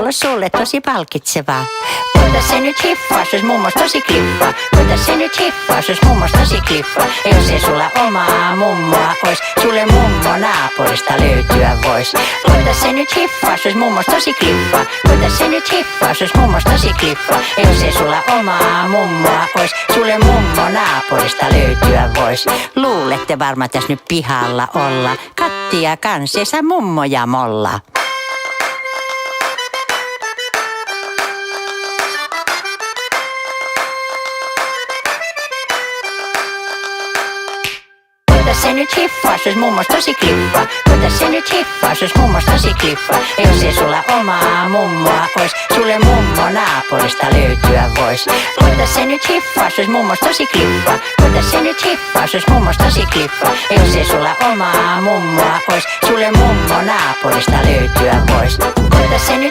olla sulle tosi palkitsevaa. Koita se nyt hiffaa, se ois mummos tosi kliffa. Koita se nyt hiffaa, se ois mummos tosi kliffa. Ja jos ei sulla omaa mummoa ois, sulle mummo naapurista löytyä vois. Koita se nyt hiffaa, se ois mummos tosi kliffa. Koita se nyt hiffaa, se ois mummos tosi kliffa. Ja jos ei sulla omaa mummoa ois, sulle mummo naapurista löytyä vois. Luulette varmaan tässä nyt pihalla olla. Kattia kanssessa mummoja molla. Koita se nyt hiffaa, se ois mummos tosi kliffa. Koita se nyt hiffaa, se ois mummos tosi kliffa. Ja jos ei sulla omaa mummoa ois, sulle mummo naapurista löytyä vois. Koita se nyt hiffaa, se ois mummos tosi kliffa. Koita se nyt hiffaa, se ois mummos tosi kliffa. Ja jos ei sulla omaa mummoa ois, sulle mummo naapurista löytyä vois. Koita se nyt